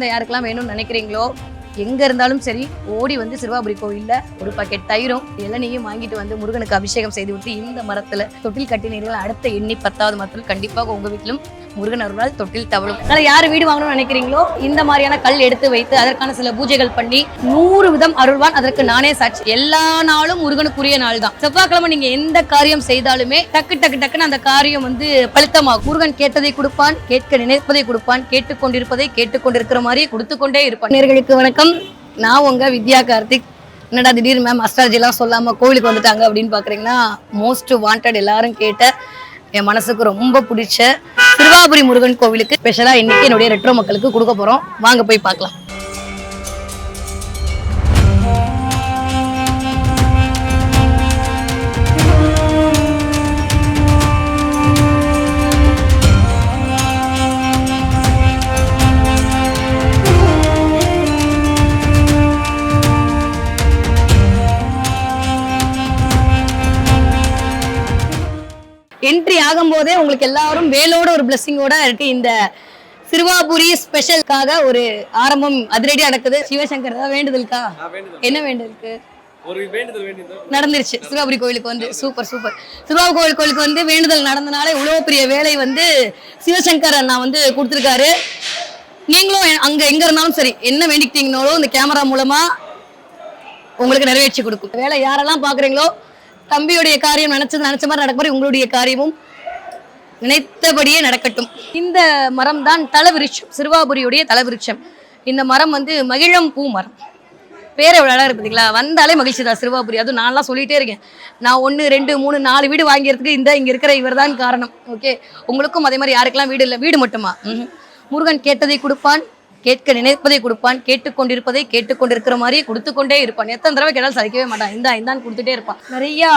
குழந்தை யாருக்கெல்லாம் வேணும்னு நினைக்கிறீங்களோ எங்க இருந்தாலும் சரி ஓடி வந்து சிறுவாபுரி கோவில்ல ஒரு பாக்கெட் தயிரும் இளநீயும் வாங்கிட்டு வந்து முருகனுக்கு அபிஷேகம் செய்து விட்டு இந்த மரத்துல தொட்டில் கட்டினீர்கள் அடுத்த எண்ணி 10வது மரத்தில் கண்டிப்பாக உங்க வீட்டிலும் முருகன் அருளால் தொட்டில் தவழும். அதனால யாரு வீடு வாங்கணும்னு நினைக்கிறீங்களோ இந்த மாதிரியான கல் எடுத்து வைத்து அதற்கான சில பூஜைகள் பண்ணி 100 விதம் அருள்வான். அதற்கு நானே சாட்சி. எல்லா நாளும் முருகனுக்குரிய நாள் தான். செவ்வாய்க்கிழமை நீங்க எந்த காரியம் செய்தாலுமே டக்கு டக்கு டக்குன்னு அந்த காரியம் வந்து பலித்தமாகும். முருகன் கேட்டதை கொடுப்பான், கேட்க நினைப்பதை கொடுப்பான், கேட்டுக்கொண்டிருப்பதை கேட்டுக்கொண்டிருக்கிற மாதிரி கொடுத்து கொண்டே இருப்பான். நேயர்களுக்கு வணக்கம். நான் உங்க வித்யா கார்த்திக். என்னடா திடீர்னு மேம் அஸ்ட்ராலஜி எல்லாம் சொல்லாம கோவிலுக்கு வந்துட்டாங்க அப்படின்னு பாக்குறீங்கன்னா, மோஸ்ட் வாண்டட் எல்லாரும் கேட்ட என் மனசுக்கு ரொம்ப பிடிச்ச சிறுவாபுரி முருகன் கோவிலுக்கு ஸ்பெஷலா இன்னைக்கு என்னுடைய ரெட்ரோ மக்களுக்கு கொடுக்க போறோம். வாங்க போய் பார்க்கலாம். என்ட்ரி ஆகும் போதே உங்களுக்கு எல்லாரும் வேலோட ஒரு பிளஸிங்கோட இருக்கு. இந்த சிறுவாபுரி ஸ்பெஷலுக்காக ஒரு ஆரம்பம் அதிரடியா நடக்குது. சிவசங்கர் தான் வேண்டுதலுக்கா? என்ன வேண்டுதலுக்கு நடந்துருச்சு? சிறுவாபுரி கோயிலுக்கு வந்து சூப்பர் சூப்பர். சிறுவாபுரி கோயிலுக்கு வந்து வேண்டுதல் நடந்தனால இவ்வளவு பெரிய வேலை வந்து சிவசங்கர் அண்ணா வந்து கொடுத்துருக்காரு. நீங்களும் அங்க எங்க இருந்தாலும் சரி என்ன வேண்டிக்கிட்டீங்கனாலும் இந்த கேமரா மூலமா உங்களுக்கு நிறைவேற்றி கொடுக்கும். வேலை யாரெல்லாம் பாக்குறீங்களோ தம்பியுடைய காரியம் நினைச்ச மாதிரி நடக்கும். உங்களுடைய காரியமும் நினைத்தபடியே நடக்கட்டும். இந்த மரம் தான் தலவிருட்சம், சிறுவாபுரியுடைய தலவிருட்சம். இந்த மரம் வந்து மகிழம் பூ மரம். பேரை விளையாட இருப்பீங்களா? வந்தாலே மகிழ்ச்சி தான் சிறுவாபுரி. அதுவும் நான்லாம் சொல்லிட்டே இருக்கேன். நான் 1 2 3 4 வீடு வாங்கிறதுக்கு இங்க இருக்கிற இவர் தான் காரணம். ஓகே, உங்களுக்கும் அதே மாதிரி யாருக்கெல்லாம் வீடு இல்லை, வீடு மட்டுமா? முருகன் கேட்டதை கொடுப்பான், கேட்க நினைப்பதை கொடுப்பான், கேட்டுக்கொண்டிருப்பதை கேட்டுக்கொண்டிருக்கிற மாதிரி கொடுத்து கொண்டே இருப்பான். எத்தனை தடவை கேட்டாலும் சலிக்கவே மாட்டான். இந்தான்னு கொடுத்துட்டே இருப்பான். நிறைய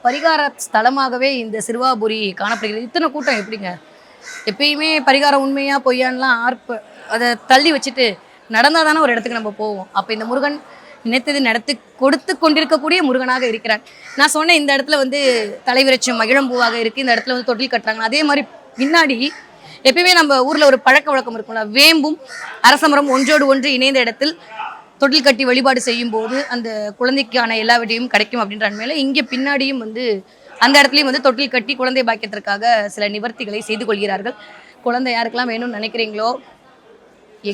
பரிகார ஸ்தலமாகவே இந்த சிறுவாபுரி காணப்படுகிறது. இத்தனை கூட்டம் எப்படிங்க? எப்பயுமே பரிகாரம் உண்மையா பொய்யான்லாம் அதை தள்ளி வச்சுட்டு நடந்தால் தானே ஒரு இடத்துக்கு நம்ம போவோம். அப்போ இந்த முருகன் நினைத்தது நடத்தி கொடுத்து கொண்டிருக்கக்கூடிய முருகனாக இருக்கிறான். நான் சொன்னேன் இந்த இடத்துல வந்து தலைவிரட்சம் மகிழம்பூவாக இருக்கு. இந்த இடத்துல வந்து தொட்டில் கட்டுறாங்க. அதே மாதிரி பின்னாடி எப்பயுமே நம்ம ஊர்ல ஒரு பழக்க வழக்கம் இருக்கும்ல, வேம்பும் அரசமரம் ஒன்றோடு ஒன்று இணைந்த இடத்தில் தொட்டில் கட்டி வழிபாடு செய்யும் போது அந்த குழந்தைக்கான எல்லா விடையும் கிடைக்கும் அப்படின்ற மேல இங்கே பின்னாடியும் வந்து அந்த இடத்துலையும் வந்து தொட்டில் கட்டி குழந்தை பாக்கியத்திற்காக சில நிவர்த்திகளை செய்து கொள்கிறார்கள். குழந்தை யாருக்கெல்லாம் வேணும்னு நினைக்கிறீங்களோ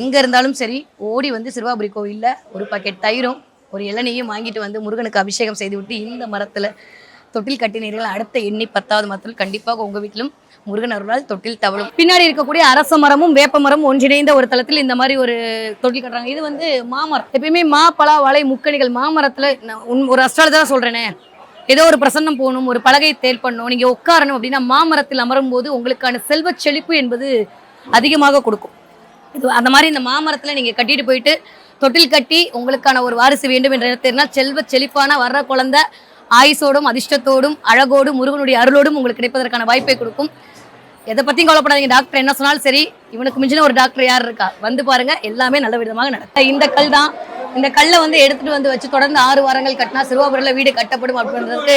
எங்க இருந்தாலும் சரி ஓடி வந்து சிறுவாபுரி கோவில்ல ஒரு பாக்கெட் தயிரும் ஒரு இளநீயும் வாங்கிட்டு வந்து முருகனுக்கு அபிஷேகம் செய்து விட்டு இந்த மரத்துல தொட்டில் கட்டினீர்கள் அடுத்த எண்ணி 10வது மரத்தில் கண்டிப்பாக உங்க வீட்டிலும் முருகன் அருளால் தொட்டில் தவழும். பின்னாடி இருக்கக்கூடிய அரச மரமும் வேப்ப மரமும் ஒன்றிணைந்த ஒரு தளத்தில் இந்த மாதிரி ஒரு தொட்டில் கட்டுறாங்க. இது வந்து மாமரம். எப்பயுமே மா பலா வாழை முக்கணிகள் மாமரத்துல ஒரு அஸ்ட்ராலஜரா சொல்றேனே, ஏதோ ஒரு பிரசன்னம் போகணும், ஒரு பலகை தேல் பண்ணணும், நீங்க உட்காரணும் அப்படின்னா மாமரத்தில் அமரும் போது உங்களுக்கான செல்வ செழிப்பு என்பது அதிகமாக கொடுக்கும். இது அந்த மாதிரி இந்த மாமரத்துல நீங்க கட்டிட்டு போயிட்டு தொட்டில் கட்டி உங்களுக்கான ஒரு வாரிசு வேண்டும் என்ற தெரிந்தால் செல்வ செழிப்பான வர்ற குழந்தை ஆயுசோடும் அதிர்ஷ்டத்தோடும் அழகோடும் முருகனுடைய அருளோடும் உங்களுக்கு கிடைப்பதற்கான வாய்ப்பை கொடுக்கும். எதை பத்தியும் கவலைப்படாதீங்க. டாக்டர் என்ன சொன்னாலும் சரி, இவனுக்கு மிஞ்சின ஒரு டாக்டர் யார் இருக்கா? வந்து பாருங்க, எல்லாமே நல்ல விதமாக நடக்கும். இந்த கல் தான். இந்த கல்லை வந்து எடுத்துட்டு வந்து வச்சு தொடர்ந்து 6 வாரங்கள் கட்டினா சிறுவாபுரியில வீடு கட்டப்படும் அப்படின்றதுக்கு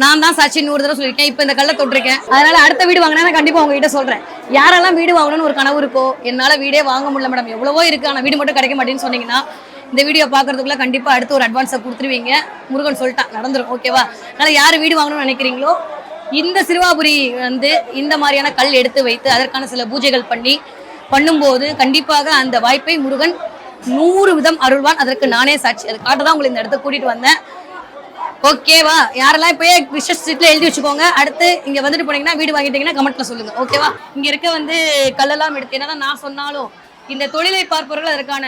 நான் தான் சாட்சி 100 தடவை சொல்லியிருக்கேன். இப்போ இந்த கல்லை தொட்டிருக்கேன். அதனால அடுத்த வீடு வாங்கினா கண்டிப்பா உங்ககிட்ட சொல்றேன். யாரெல்லாம் வீடு வாங்கணும்னு ஒரு கனவு இருக்கோ, என்னால வீடே வாங்க முடியல மேடம், எவ்வளவோ இருக்கு ஆனா வீடு மட்டும் கிடைக்க மாட்டேன்னு சொன்னீங்கன்னா இந்த வீடியோ பாக்குறதுக்குள்ள கண்டிப்பா அடுத்து ஒரு அட்வான்ஸை கொடுத்துருவீங்க. முருகன் சொல்லிட்டான், நடந்துரும். ஓகேவா? அதனால யாரு வீடு வாங்கணும்னு நினைக்கிறீங்களோ இந்த சிறுவாபுரி வந்து இந்த மாதிரியான கல் எடுத்து வைத்து அதற்கான சில பூஜைகள் பண்ணும்போது கண்டிப்பாக அந்த வாய்ப்பை முருகன் 100 விதம் அருள்வான். அதற்கு நானே சாட்சி. அது காட்டதான் உங்களை இந்த இடத்த கூட்டிட்டு வந்தேன். ஓகேவா? யாரெல்லாம் இப்பயே விஷஸ் சீட்ல எழுதி வச்சுக்கோங்க. அடுத்து இங்க வந்துட்டு போனீங்கன்னா வீடு வாங்கிட்டீங்கன்னா கமெண்ட்ல சொல்லுங்க. ஓகேவா? இங்க இருக்க வந்து கல்லெல்லாம் எடுத்து என்னதான் நான் சொன்னாலும் இந்த தொழிலை பார்ப்பவர்கள் அதற்கான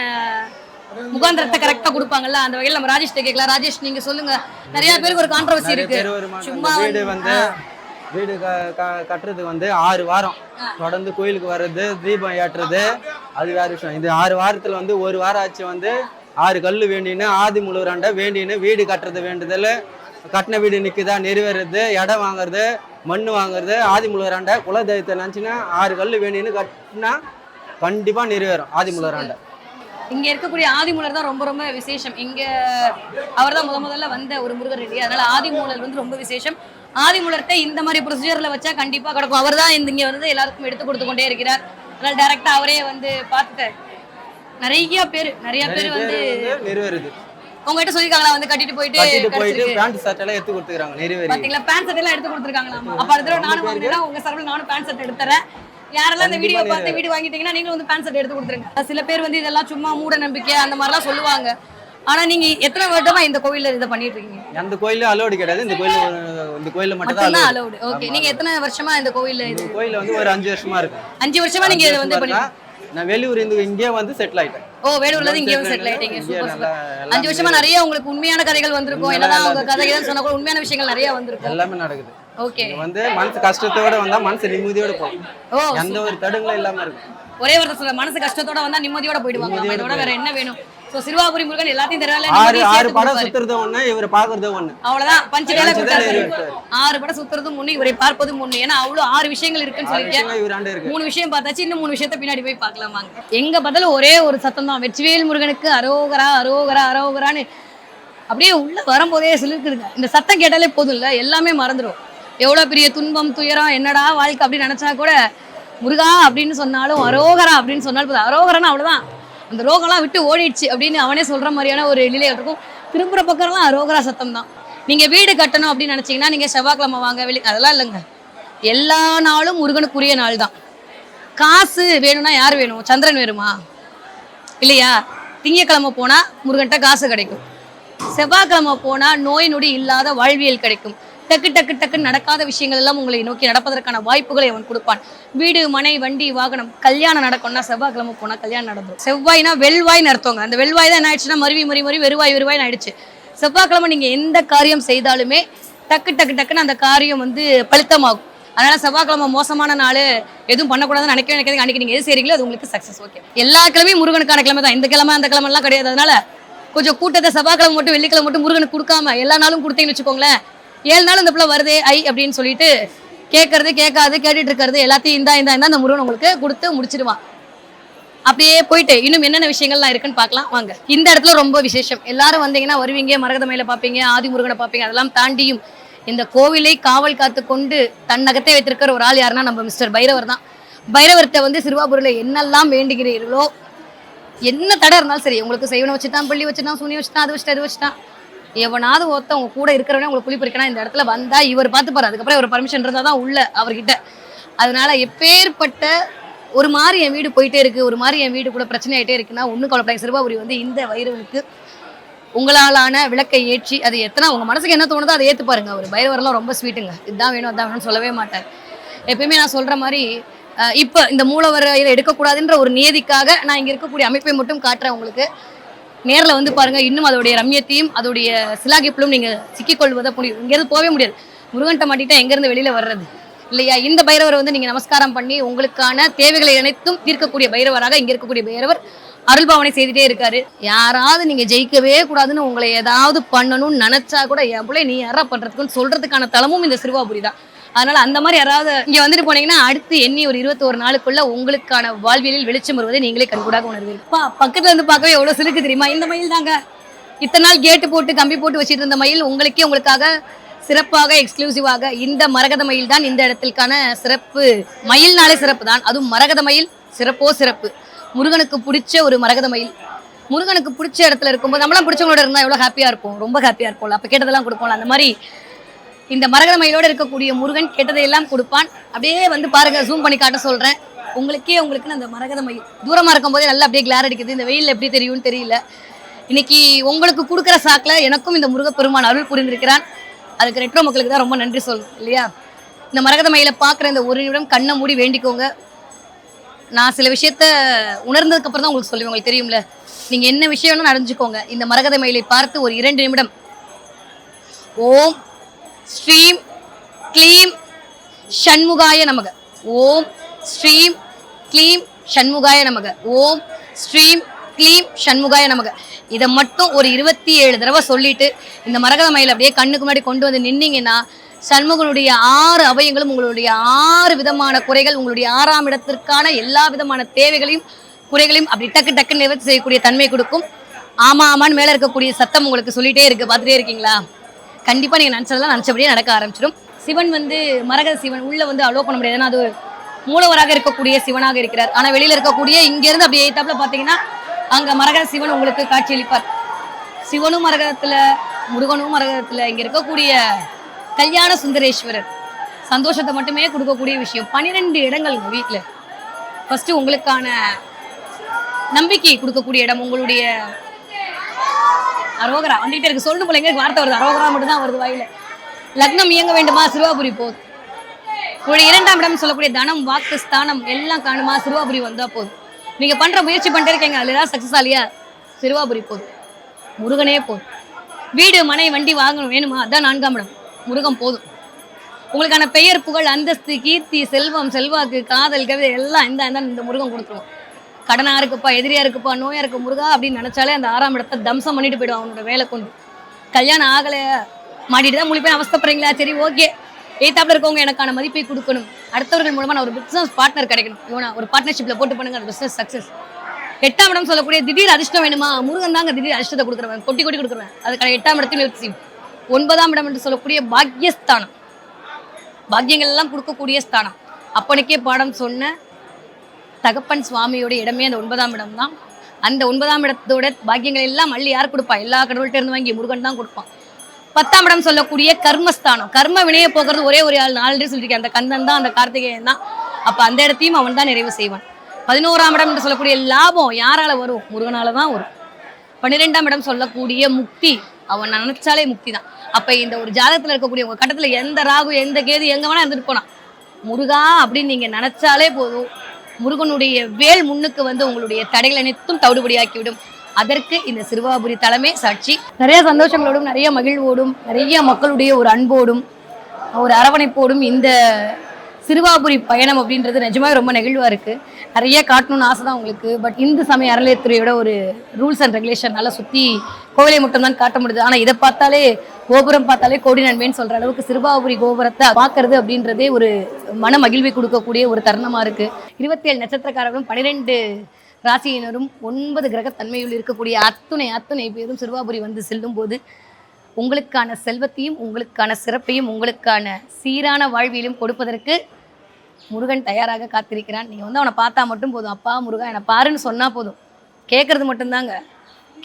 முகாந்திரத்தை கரெக்டா கொடுப்பாங்கல்ல. அந்த வகையில் நம்ம ராஜேஷ் கேட்கலாம். ராஜேஷ் நீங்க சொல்லுங்க. நிறைய பேருக்கு ஒரு கான்ட்ரவர்சி இருக்கு. சும்மா வீடு கட்டுறதுக்கு வந்து 6 வாரம் தொடர்ந்து கோயிலுக்கு வர்றது, தீபம் ஏற்றுறது, அது வேற விஷயம். இந்த 6 வாரத்துல வந்து 1 வாரம் ஆச்சு வந்து 6 கல் வேண்டின்னு ஆதி முழுவராண்ட வேண்டின்னு வீடு கட்டுறது வேண்டுதல், கட்டின வீடு நிற்குதா நிறைவேறது, இடம் வாங்குறது, மண் வாங்குறது, ஆதி முழுவராண்ட குலதெய்வத்தை நினச்சின்னா 6 கல் வேண்டின்னு கட்டினா கண்டிப்பா நிறைவேறும் ஆதி முழுவராண்ட. இங்க இருக்கக்கூடிய ஆதிமூலர் தான் ரொம்ப ரொம்ப விசேஷம். இங்க அவர் தான் முதல்ல வந்த ஒரு முருகர் ரெடி. அதனால ஆதிமூலர் வந்து ரொம்ப விசேஷம். ஆதிமூலர்கிட்ட இந்த மாதிரி ப்ரொசீஜர்ல வச்சா கண்டிப்பா கிடக்கும். அவர் தான் இங்க வந்து எல்லாருக்கும் எடுத்து கொடுத்து கொண்டே இருக்கிறார். அதனால டைரக்டா அவரே வந்து பார்த்துட்டு நிறைய பேர் வந்து நிறைவேறுது. உங்ககிட்ட சொல்லிருக்காங்களா வந்து கட்டிட்டு போயிட்டு பேண்ட் ஷர்ட் எல்லாம் எடுத்து கொடுத்துறாங்க. நிறைவேறி பாத்தீங்களா பேண்ட் ஷர்ட் எல்லாம் எடுத்து கொடுத்துருக்காங்களாமா. அப்ப அடுத்த தடவை நானும் வாங்கினா உங்க சர்வல் நானும் பேண்ட் ஷர்ட் எடுத்துறேன். யாரெல்லாம் இந்த வீடியோ பார்த்து வீடியோ வாங்கிட்டீங்கன்னா நீங்களும் வந்து பேண்ட் ஷர்ட் எடுத்து கொடுத்துருங்க. சில பேர் வந்து இதெல்லாம் சும்மா மூட நம்பிக்கை அந்த மாதிரிலாம் சொல்லுவாங்க. ஆனா நீங்க எத்தனை வருடமா இந்த கோவில்ல இதை பண்ணிட்டு இருக்கீங்க? அந்த கோயில்ல அலோடு கிடையாது. இந்த கோயில்ல மட்டும் தான் அலோடு. ஓகே. நீங்க எத்தனை வருஷமா இந்த கோவில்ல கோயில்ல வந்து ஒரு 5 வருஷமா இருக்கு. 5 வருஷமா நீங்க இதை வந்து பண்ணி நான் வெளியூர் இங்கே வந்து செட்டில் ஆயிட்டேன். வேலூர்ல இருந்து இங்கே வந்து செட்டில் ஆயிட்டீங்க. சூப்பர். 5 வருஷமா நிறைய உங்களுக்கு உண்மையான கதைகள் வந்திருக்கும். என்னதான் உங்க கதைகள் சொன்னா கூட உண்மையான விஷயங்கள் நிறைய வந்திருக்கும். எல்லாமே நடக்குது. ஓகே. வந்து மனசு கஷ்டத்தோட வந்தா மனசு நிம்மதியோட போகும். எந்த ஒரு தடங்களும் இல்லாம இருக்கு. ஒரே ஒரு சொல்ற மனசு கஷ்டத்தோட வந்தா நிம்மதியோட போயிடுவாங்க. இதோட வேற என்ன வேணும்? சோ சிறுவாபுரி முருகன் எல்லாத்தையும் தரல. 6 படம் சுத்துறது ஒண்ணு, இவரை பாக்குறது ஒண்ணு. அவ்வளவுதான். பஞ்சு வேலை கொடுத்தாரு. 6 படம் சுத்துறதும் ஒண்ணு, இவரை பார்ப்பதும் ஒண்ணு. ஏன்னா அவ்வளவு 6 விஷயங்கள் இருக்குன்னு சொல்லிருக்கேன். 3 விஷயம் பார்த்தாச்சு. இன்னும் 3 விஷயத்தை பின்னாடி போய் பார்க்கலாம் வாங்க. எங்க பார்த்தாலும் ஒரே ஒரு சத்தம் தான், வெற்றிவேல் முருகனுக்கு அரோகரா அரோகரா அரோகரான்னு அப்படியே உள்ள வரும்போதே சொல்லிருக்குதுங்க. இந்த சத்தம் கேட்டாலே போதும் இல்ல, எல்லாமே மறந்துடும். எவ்வளவு பெரிய துன்பம் துயரம் என்னடா வாழ்க்கை அப்படின்னு நினைச்சா கூட முருகா அப்படின்னு சொன்னாலும் அரோகரா அப்படின்னு சொன்னாலும் அரோகரான்னு அவ்வளவுதான். அந்த ரோகம்லாம் விட்டு ஓடிடுச்சு அப்படின்னு அவனே சொல்ற மாதிரியான ஒரு நிலையில் இருக்கும். திரும்புற பக்கம்லாம் அரோகரா சத்தம் தான். நீங்க வீடு கட்டணும் அப்படின்னு நினைச்சீங்கன்னா நீங்க செவ்வாய்க்கிழமை வாங்க, அதெல்லாம் இல்லைங்க. எல்லா நாளும் முருகனுக்குரிய நாள் தான். காசு வேணும்னா யார் வேணும்? சந்திரன் வேணுமா? இல்லையா? திங்கக்கிழமை போனா முருகன்கிட்ட காசு கிடைக்கும். செவ்வாய்க்கிழமை போனா நோய் நொடி இல்லாத வாழ்வியல் கிடைக்கும். டக்கு டக்கு டக்குன்னு நடக்காத விஷயங்கள் எல்லாம் உங்களை நோக்கி நடப்பதற்கான வாய்ப்புகளை அவன் கொடுப்பான். வீடு மனை வண்டி வாகனம் கல்யாணம் நடக்கும்னா செவ்வாய்க்கிழமை போனா கல்யாணம் நடந்துடும். செவ்வாய்னா வெள்வாய்னு அர்த்தங்க. அந்த வெள்வாய் தான் என்ன ஆயிடுச்சுன்னா மருவி வெறுவாய்னு ஆயிடுச்சு. செவ்வாய்க்கிழமை நீங்க எந்த காரியம் செய்தாலுமே டக்கு டக்கு டக்குன்னு அந்த காரியம் வந்து பலித்தமாகும். அதனால செவ்வாய்க்கிழமை மோசமான நாள், எதுவும் பண்ணக்கூடாதுன்னு நினைக்காது. அன்னைக்கு நீங்க எது செய்றீங்களோ அது உங்களுக்கு சக்சஸ். ஓகே. எல்லா கிழமையும் முருகனுக்கான கிழமை தான். இந்த கிழமை அந்த கிழமை எல்லாம் கிடையாது. அதனால கொஞ்சம் கூட்டத்தை செவ்வாய்க்கிழமை மட்டும் வெள்ளிக்கிழமை மட்டும் முருகனுக்கு கொடுக்காம எல்லா நாளும் கொடுத்தீங்கன்னு வச்சுக்கோங்களேன். 7 நாள் இந்த பிள்ளை வருதே அப்படின்னு சொல்லிட்டு கேட்கறது கேட்காது கேட்டுட்டு இருக்கிறது எல்லாத்தையும் இந்த அந்த முருகன் உங்களுக்கு கொடுத்து முடிச்சிடுவான். அப்படியே போயிட்டு இன்னும் என்னென்ன விஷயங்கள்லாம் இருக்குன்னு பார்க்கலாம் வாங்க. இந்த இடத்துல ரொம்ப விசேஷம். எல்லாரும் வந்தீங்கன்னா வருவீங்க, மரகதமயில பார்ப்பீங்க, ஆதிமுருகனை பார்ப்பீங்க. அதெல்லாம் தாண்டியும் இந்த கோவிலை காவல் காத்து கொண்டு தன்னகத்தை வைத்திருக்கிற ஒரு ஆள் யாருன்னா நம்ம மிஸ்டர் பைரவர் தான். பைரவர்கிட்ட வந்து சிறுவாபுரியில் என்னெல்லாம் வேண்டுகிறீர்களோ, என்ன தடை இருந்தாலும் சரி, உங்களுக்கு செய்வனை வச்சுட்டான், பள்ளி வச்சுட்டான், சுனி வச்சுட்டான், அது வச்சுட்டான், எவனாவது ஒருத்த உங்க கூட இருக்கிறவனே உங்களுக்கு குழி பறிக்கணும். இந்த இடத்துல வந்தா இவர் பார்த்துப்பாரு. அதுக்கப்புறம் இவர் பர்மிஷன் இருந்தால் தான் உள்ள அவர்கிட்ட. அதனால எப்பேற்பட்ட ஒரு மாதிரி என் வீடு போயிட்டே இருக்கு, ஒரு மாதிரி என் வீடு கூட பிரச்சனை ஆகிட்டே இருக்குன்னா ஒன்றும் கவலைப்படாங்க. சிறுவாபுரி வந்து இந்த வைரவனுக்கு உங்களாலான விளக்கை ஏற்றி அது எத்தனை உங்க மனசுக்கு என்ன தோணுதோ அதை ஏற்று பாருங்க. அவர் பைரவரெல்லாம் ரொம்ப ஸ்வீட்டுங்க. இதுதான் வேணும் அதான் வேணும்னு சொல்லவே மாட்டார். எப்பயுமே நான் சொல்ற மாதிரி இப்போ இந்த மூலவரை இதை எடுக்கக்கூடாதுன்ற ஒரு நியதிக்காக நான் இங்கே இருக்கக்கூடிய அமைப்பை மட்டும் காட்டுறேன் உங்களுக்கு. நேரில் வந்து பாருங்க. இன்னும் அதோடைய ரம்யத்தையும் அதோடைய சிலாகிப்பிலும் நீங்க சிக்கிக்கொள்வதை முடியும். இங்கேருந்து போகவே முடியாது. முருகன்ட்ட மாட்டிட்டா எங்கேருந்து வெளியில வர்றது இல்லையா? இந்த பைரவரை வந்து நீங்க நமஸ்காரம் பண்ணி உங்களுக்கான தேவைகளை அனைத்தும் தீர்க்கக்கூடிய பைரவராக இங்க இருக்கக்கூடிய பைரவர் அருள்பாவனை செய்துட்டே இருக்காரு. யாராவது நீங்க ஜெயிக்கவே கூடாதுன்னு உங்களை ஏதாவது பண்ணணும்னு நினைச்சா கூட என் பிள்ளை நீ யாரா பண்றதுக்குன்னு சொல்றதுக்கான தளமும் இந்த சிறுவாபுரி தான். அதனால அந்த மாதிரி யாராவது இங்க வந்துட்டு போனீங்கன்னா அடுத்து எண்ணி ஒரு 21 நாளுக்குள்ள உங்களுக்கான வாழ்வியலில் வெளிச்சம் வருவதை நீங்களே கண்கூடாக உணர்வீர்கள். பக்கத்துல இருந்து பார்க்கவே எவ்வளவு சிலுக்கு தெரியுமா? இந்த மயில் தாங்க. இத்தனை நாள் கேட்டு போட்டு கம்பி போட்டு வச்சுட்டு இருந்த மயில் உங்களுக்காக சிறப்பாக எக்ஸ்க்ளூசிவாக இந்த மரகத மயில் தான் இந்த இடத்திற்கான சிறப்பு. மயில்னாலே சிறப்பு தான், அதுவும் மரகத மயில் சிறப்போ சிறப்பு. முருகனுக்கு பிடிச்ச ஒரு மரகத மயில். முருகனுக்கு பிடிச்ச இடத்துல இருக்கும்போது நம்மளாம் பிடிச்சவங்களோட இருந்தால் எவ்வளோ ஹாப்பியாக இருப்போம், ரொம்ப ஹாப்பியாக இருப்போம்ல. அப்போ கேட்டதெல்லாம் கொடுப்போம்ல. அந்த மாதிரி இந்த மரகத மயிலோடு இருக்கக்கூடிய முருகன் கேட்டதையெல்லாம் கொடுப்பான். அப்படியே வந்து பாருங்க, ஜூம் பண்ணி காட்ட சொல்கிறேன். உங்களுக்குன்னு அந்த மரகத மயில் தூரமாக இருக்கும்போதே நல்லா அப்படியே கிளார் அடிக்குது. இந்த வெயில் எப்படி தெரியும்னு தெரியல. இன்னைக்கு உங்களுக்கு கொடுக்குற சாக்கில் எனக்கும் இந்த முருகப்பெருமான் அருள் புரிந்திருக்கிறான். அதுக்கு ரெட்ரோ மக்களுக்கு தான் ரொம்ப நன்றி சொல்லணும் இல்லையா? இந்த மரகத மயிலை பார்க்குற இந்த ஒரு நிமிடம் கண்ணை மூடி வேண்டிக்கோங்க. நான் சில விஷயத்த உணர்ந்ததுக்கு அப்புறம் தான் உங்களுக்கு சொல்லுவேன். உங்களுக்கு தெரியும்ல, நீங்க என்ன விஷயம்னு அறிஞ்சுக்கோங்க. இந்த மரகத மயிலை பார்த்து ஒரு 2 நிமிடம் ஓம் ஸ்ரீம் க்ளீம் ஷண்முகாய நமக, ஓம் ஸ்ரீம் க்ளீம் ஷண்முகாய நமக, ஓம் ஸ்ரீம் க்ளீம் ஷண்முகாய நமக. இதை மட்டும் ஒரு 27 தடவை சொல்லிட்டு இந்த மரகத மயிலை அப்படியே கண்ணுக்கு முன்னாடி கொண்டு வந்து நின்னீங்கன்னா சண்முகனுடைய 6 அபயங்களும் உங்களுடைய 6 விதமான குறைகள், உங்களுடைய 6ஆம் இடத்திற்கான எல்லா விதமான தேவைகளையும் குறைகளையும் அப்படி டக்கு டக்கு நிவர்த்தி செய்யக்கூடிய தன்மை கொடுக்கும். ஆமா ஆமான்னு மேல இருக்கக்கூடிய சத்தம் உங்களுக்கு சொல்லிட்டே இருக்கு. பார்த்துட்டே இருக்கீங்களா? கண்டிப்பா நீங்க நினைச்சதெல்லாம் நினைச்சபடியே நடக்க ஆரம்பிச்சிடும். சிவன் வந்து மரகத சிவன் உள்ள வந்து அலோ பண்ண முடியாது. ஏன்னா அது மூலவராக இருக்கக்கூடிய சிவனாக இருக்கிறார். ஆனா வெளியில இருக்கக்கூடிய இங்க இருந்து அப்படியே ஏத்தாப்புல பாத்தீங்கன்னா அங்க மரகத சிவன் உங்களுக்கு காட்சியளிப்பார். சிவனும் மரகதத்துல, முருகனும் மரகதத்துல, இங்க இருக்கக்கூடிய கல்யாண சுந்தரேஸ்வரர் சந்தோஷத்தை மட்டுமே கொடுக்கக்கூடிய விஷயம். 12 இடங்கள் உங்க வீட்டுல. ஃபர்ஸ்ட் உங்களுக்கான நம்பிக்கை கொடுக்கக்கூடிய இடம் உங்களுடைய அரோகரா வந்துகிட்டே இருக்கு. சொல்லணும் போல எங்க வார்த்தை வருது, அரோகரா மட்டும் தான் வருது வாயில. லக்னம் இயங்க வேண்டுமா, சிறுவாபுரி போதும். உங்களுடைய 2ஆம் இடம் சொல்லக்கூடிய தனம், வாக்கு, ஸ்தானம் எல்லாம் காணுமா, சிறுவாபுரி வந்தா போதும். நீங்க பண்ற முயற்சி பண்ணிட்டே இருக்கீங்க, அதுல ஏதாவது சக்சஸ் ஆலியா, சிறுவாபுரி போதும். முருகனே போதும். வீடு மனை வண்டி வாங்கணும் வேணுமா, அதான் 4ஆம் இடம், முருகன் போதும். உங்களுக்கான பெயர் புகழ் அந்தஸ்து கீர்த்தி செல்வம் செல்வாக்கு காதல் கவிதை எல்லாம் இந்த முருகன் கொடுத்துருவோம். கடனா இருக்குப்பா, எதிரியா இருக்குப்பா, நோயா இருக்கு முருகா அப்படின்னு நினைச்சாலே அந்த 6ஆம் இடத்தை தம்சம் பண்ணிட்டு போயிடும் அவனோட வேலை கொண்டு. கல்யாணம் ஆகலை மாட்டிட்டு தான் முழிப்பேன் அவஸ்தப்படுறீங்களா, சரி ஓகே, எய்த்தாப்புல இருக்கவங்க எனக்கான மதிப்பை கொடுக்கணும், அடுத்தவர்கள் மூலமா நான் ஒரு பிசினஸ் பார்ட்னர் கிடைக்கணும், இவனா ஒரு பார்ட்னர்ஷிப்ல போட்டு பண்ணுங்க, அந்த பிசினஸ் சக்சஸ். 8ஆம் இடம் சொல்லக்கூடிய திடீர் அதிர்ஷ்டம் வேணுமா, முருகன் தாங்க திடீர் அதிர்ஷ்டத்தை கொடுக்குறவன், கொட்டி கொட்டி கொடுக்குறவன். அதுக்கான 8ஆம் இடத்தில் நிறுத்தி. 9ஆம் இடம் என்று சொல்லக்கூடிய பாக்யஸ்தானம், பாக்கியங்கள் எல்லாம் கொடுக்கக்கூடிய ஸ்தானம். அப்பனுக்கே பாடம் சொன்ன தகப்பன் சுவாமியோட இடமே அந்த 9ஆம் இடம் தான். அந்த 9ஆம் இடத்தோட பாக்கியங்கள் எல்லாம் அள்ளி யார் கொடுப்பா, எல்லா கடவுள்கிட்ட இருந்து வாங்கி முருகன் தான் கொடுப்பான். 10ஆம் இடம் சொல்லக்கூடிய கர்மஸ்தானம், கர்ம வினைய போகிறது ஒரே ஒரு ஆள், 4 சொல்லியிருக்கேன், அந்த கந்தன் தான், அந்த கார்த்திகேயன் தான். அப்ப அந்த இடத்தையும் அவன் தான் நிறைவு செய்வான். 11ஆம் இடம் என்று சொல்லக்கூடிய லாபம் யாரால வரும், முருகனால தான் வரும். 12ஆம் இடம் சொல்லக்கூடிய முக்தி, அவன் நினைச்சாலே முக்தி தான். அப்ப இந்த ஒரு ஜாதகத்துல இருக்கக்கூடிய உங்க கட்டத்துல எந்த ராகு எந்த கேது எங்க வேணா இருந்துட்டு போனா, முருகா அப்படின்னு நீங்க நினைச்சாலே போதும், முருகனுடைய வேல் முன்னுக்கு வந்து உங்களுடைய தடைகள் அனைத்தும் தவிடுபடியாக்கிவிடும். அதற்கு இந்த சிறுவாபுரி தலமே சாட்சி. நிறைய சந்தோஷங்களோடும் நிறைய மகிழ்வோடும் நிறைய மக்களுடைய ஒரு அன்போடும் ஒரு அரவணைப்போடும் இந்த சிறுவாபுரி பயணம் அப்படின்றது நிஜமாக ரொம்ப நெகிழ்வா இருக்கு. நிறைய காட்டணும்னு ஆசை தான் உங்களுக்கு. பட் இந்து சமய அறநிலையத்துறையோட ஒரு ரூல்ஸ் அண்ட் ரெகுலேஷனால சுற்றி கோவிலை மட்டும் தான் காட்ட முடியுது. ஆனால் இதை பார்த்தாலே, கோபுரம் பார்த்தாலே கோடி நன்மைன்னு சொல்ற அளவுக்கு சிறுவாபுரி கோபுரத்தை பார்க்கறது அப்படின்றதே ஒரு மன மகிழ்வை கொடுக்கக்கூடிய ஒரு தருணமா இருக்கு. 27 நட்சத்திரக்காரர்களும் 12 ராசியினரும் 9 கிரக தன்மையில் இருக்கக்கூடிய அத்துணை பேரும் சிறுவாபுரி வந்து செல்லும் போது உங்களுக்கான செல்வத்தையும் உங்களுக்கான சிறப்பையும் உங்களுக்கான சீரான வாழ்வியலும் கொடுப்பதற்கு முருகன் தயாராக காத்திருக்கிறான். நீங்கள் வந்து அவனை பார்த்தா மட்டும் போதும், அப்பா முருகா என்னை பாருன்னு சொன்னால் போதும், கேட்கறது மட்டும்தாங்க.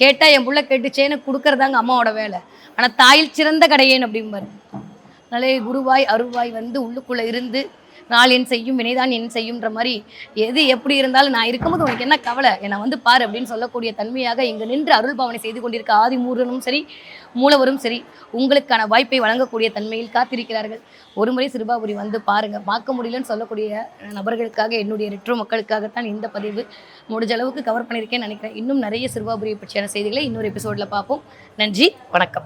கேட்டால் என் புள்ள கேட்டுச்சேன்னு கொடுக்கறதாங்க அம்மாவோட வேலை. ஆனால் தாயில் சிறந்த கடையேன் அப்படிம்பாரு. அதனாலே குருவாய் அருவாய் வந்து உள்ளுக்குள்ளே இருந்து நாள் என் செய்யும் வினைதான் என் செய்யும்ன்ற மாதிரி எது எப்படி இருந்தாலும் நான் இருக்கும்போது உனக்கு என்ன கவலை, என்னை வந்து பாரு அப்படின்னு சொல்லக்கூடிய தன்மையாக இங்கு நின்று அருள் பாவனை செய்து கொண்டிருக்க ஆதிமூரனும் சரி மூலவரும் சரி உங்களுக்கான வாய்ப்பை வழங்கக்கூடிய தன்மையில் காத்திருக்கிறார்கள். ஒரு முறை சிறுவாபுரி வந்து பாருங்க. பார்க்க முடியலன்னு சொல்லக்கூடிய நபர்களுக்காக, என்னுடைய ரெட்ரோ மக்களுக்காகத்தான் இந்த பதிவு. முடிஞ்ச அளவுக்கு கவர் பண்ணியிருக்கேன்னு நினைக்கிறேன். இன்னும் நிறைய சிறுவாபுரியை பற்றியான செய்திகளை இன்னொரு எபிசோடில் பார்ப்போம். நன்றி, வணக்கம்.